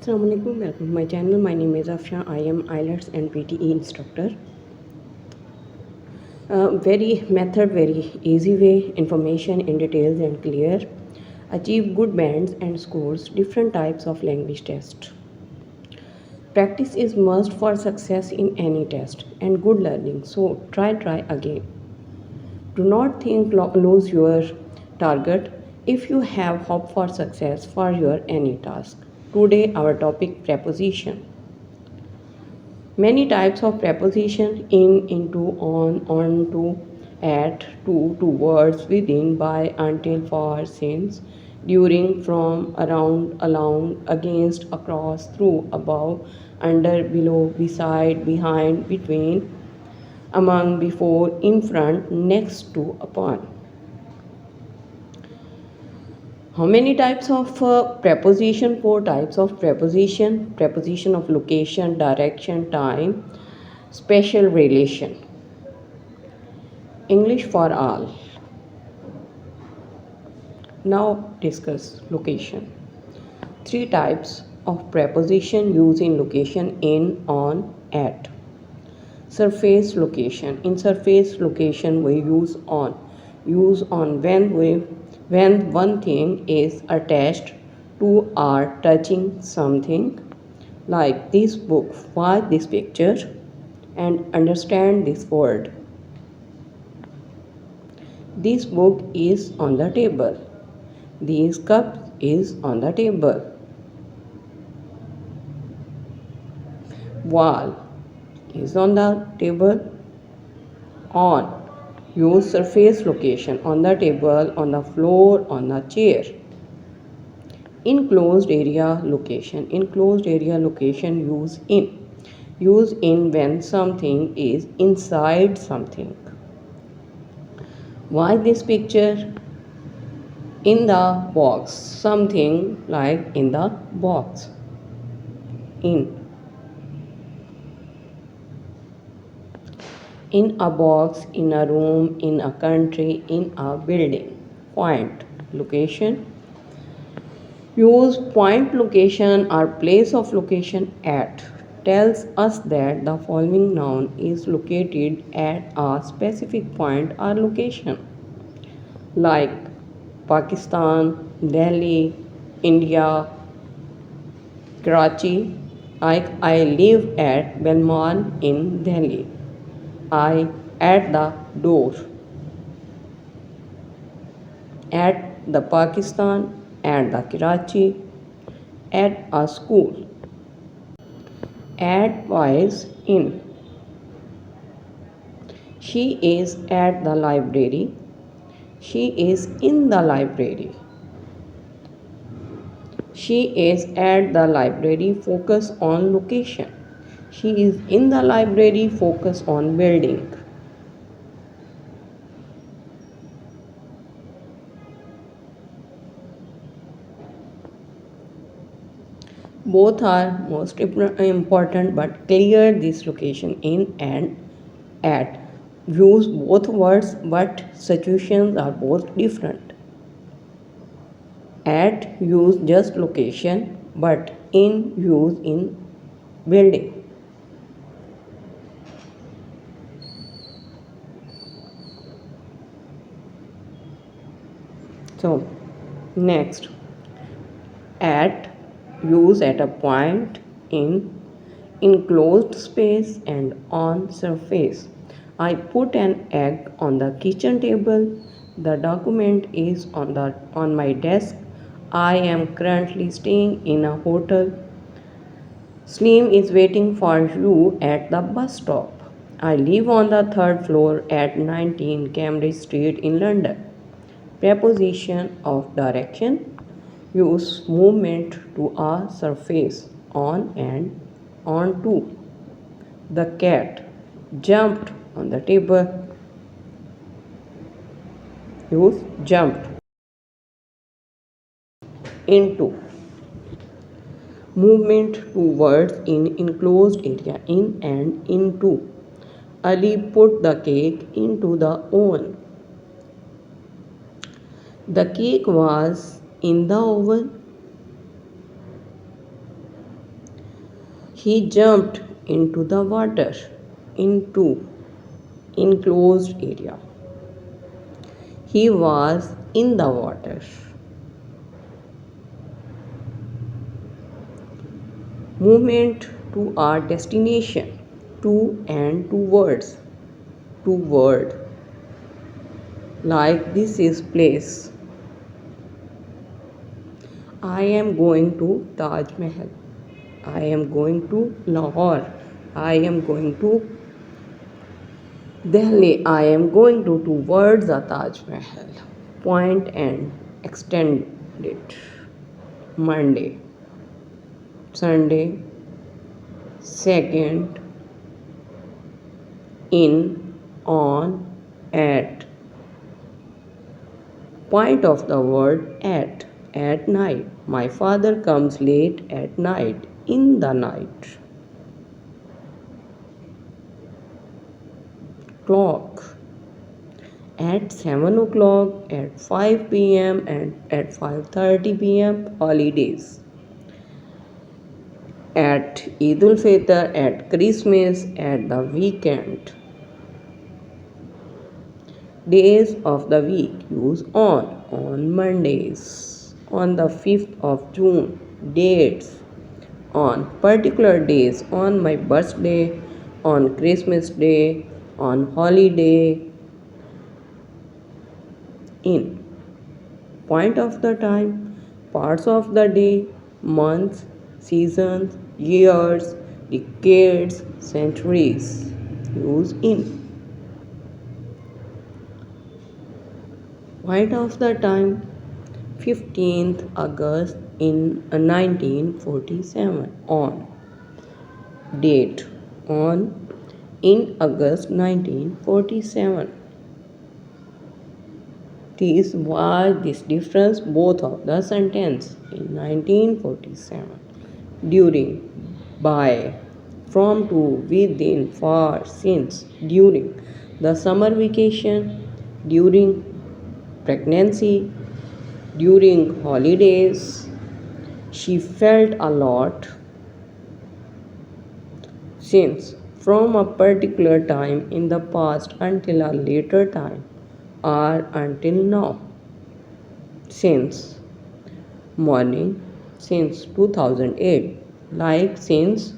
Assalamualaikum, welcome to my channel. My name is Afsha. I am IELTS and PTE instructor. Very easy way, information in details and clear. Achieve good bands and scores, different types of language test. Practice is must for success in any test and good learning. So try again. Do not think lose your target if you have hope for success for your any task. Today our topic preposition. Many types of preposition in, into, on to, at, to, towards, within, by, until, for, since, during, from, around, along, against, across, through, above, under, below, beside, behind, between, among, before, in front, next to, upon. How many types of preposition? Four types of preposition. Preposition of location, direction, time, special relation. English for all. Now discuss location. Three types of preposition used in location: in, on, at. Surface location. In surface location we use on. Use on when one thing is attached to or touching something, like this book, watch this picture, and understand this word. This book is on the table. These cups is on the table. Wall is on the table. On. Use surface location on the table, on the floor, on the chair. Enclosed area location. Enclosed area location use in. Use in when something is inside something. Why this picture? In the box. Something like in the box. In. In a box, in a room, in a country, in a building. Point. Location. Use point location or place of location at. Tells us that the following noun is located at a specific point or location, like Pakistan, Delhi, India, Karachi. Like I live at Belmont in Delhi. I at the door. At the Pakistan, at the Karachi, at a school. At twice in. She is at the library. She is in the library. She is at the library. Focus on location. She is in the library. Focus on building. Both are most important, but clear this location in and at. Use both words, but situations are both different. At use just location, but in use in building. So, next, at use at a point, in enclosed space, and on surface. I put an egg on the kitchen table. The document is on my desk. I am currently staying in a hotel. Slim is waiting for you at the bus stop. I live on the third floor at 19 Cambridge Street in London. Preposition of direction. Use movement to a surface, on and onto. The cat jumped on the table. Use jumped. Into. Movement towards in enclosed area, in and into. Ali put the cake into the oven. The cake was in the oven. He jumped into the water, into enclosed area. He was in the water. Movement to our destination. To and towards. Toward. Like this is place. I am going to Taj Mahal. I am going to Lahore. I am going to Delhi. I am going to towards the Taj Mahal. Point and extend it. Monday, Sunday, second, in, on, at. Point of the word at night. My father comes late at night, in the night. Clock. At 7 o'clock, at 5 p.m., and at 5:30 p.m. Holidays. At Eid ul Fitr, at Christmas, at the weekend. Days of the week use on Mondays. On the 5th of June, dates. On particular days, on my birthday, on Christmas Day, on holiday, in. Point of the time, parts of the day, months, seasons, years, decades, centuries. Use in. Point of the time, 15th August in 1947. On. Date. On. In August 1947. This was this difference both of the sentence in 1947. During, by, from, to, within, for, since, during the summer vacation, during pregnancy, during holidays. She felt a lot since, from a particular time in the past until a later time, or until now. Since, morning, since 2008, like since,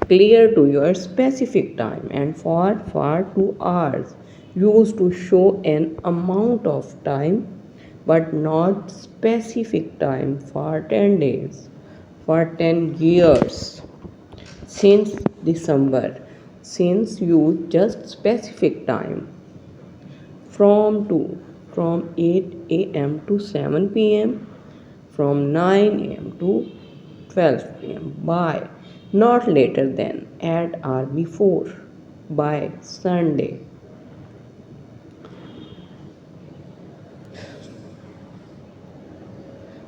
clear to your specific time, and for 2 hours, used to show an amount of time but not specific time. For 10 days, for 10 years. Since December, since use just specific time. From to, from 8 a.m. to 7 p.m., from 9 a.m. to 12 p.m. By, not later than, at or before. By Sunday.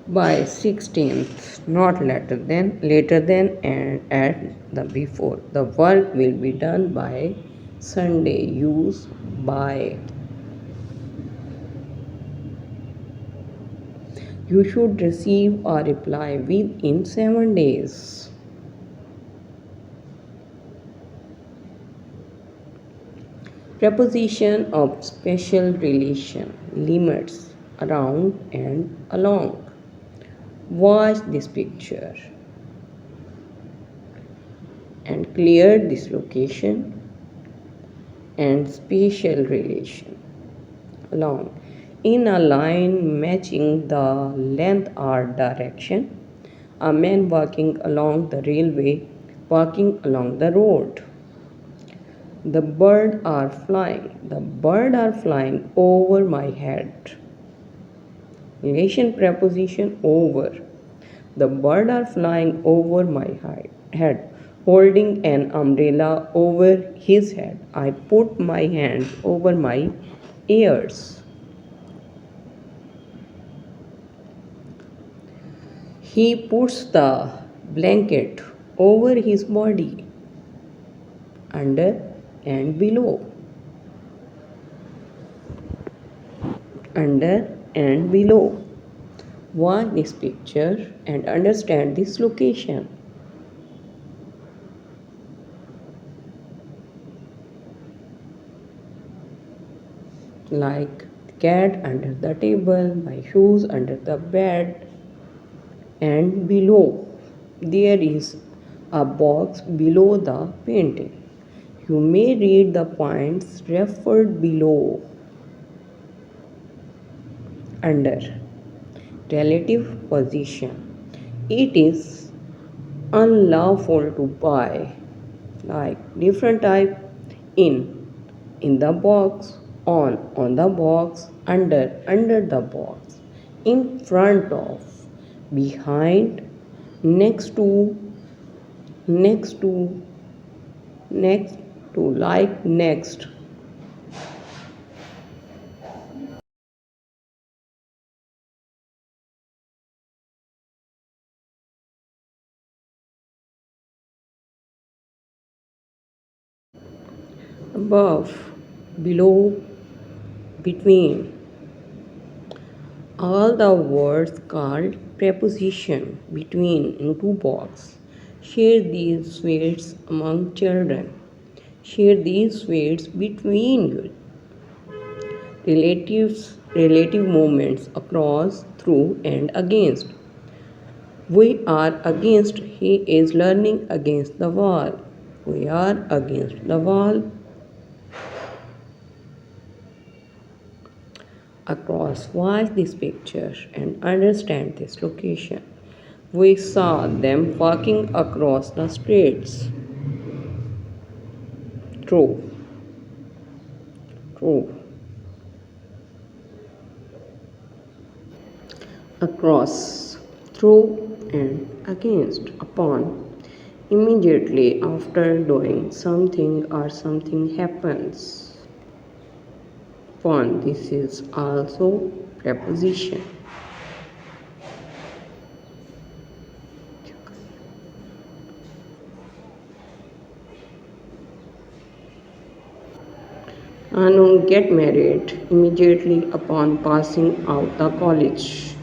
By 16th, not later than, and at the before. The work will be done by Sunday. Use by. You should receive a reply within 7 days. Preposition of special relation. Limits, around and along. Watch this picture and clear this location and spatial relation. Along. In a line matching the length or direction. A man walking along the railway, walking along the road. The bird are flying. The bird are flying over my head. Relation preposition over. The bird are flying over my head, holding an umbrella over his head. I put my hands over my ears. He puts the blanket over his body, under and below. Under and below. Watch this picture and understand this location. like cat under the table, my shoes under the bed, and below there is a box below the painting. You may read the points referred below. Under relative position, it is unlawful to buy like different type in the box, on the box, under the box, in front of, behind, next to, next to, next to, like next. Above, below, between. All the words called preposition between in two box. Share these words among children. Share these words between you. Relative movements across, through, and against. We are against. He is learning against the wall. We are against the wall. Across. Watch this picture and understand this location. We saw them walking across the streets. True. True. Across, through, and against, upon. Immediately after doing something or something happens. Upon. This is also preposition. Anu get married immediately upon passing out the college.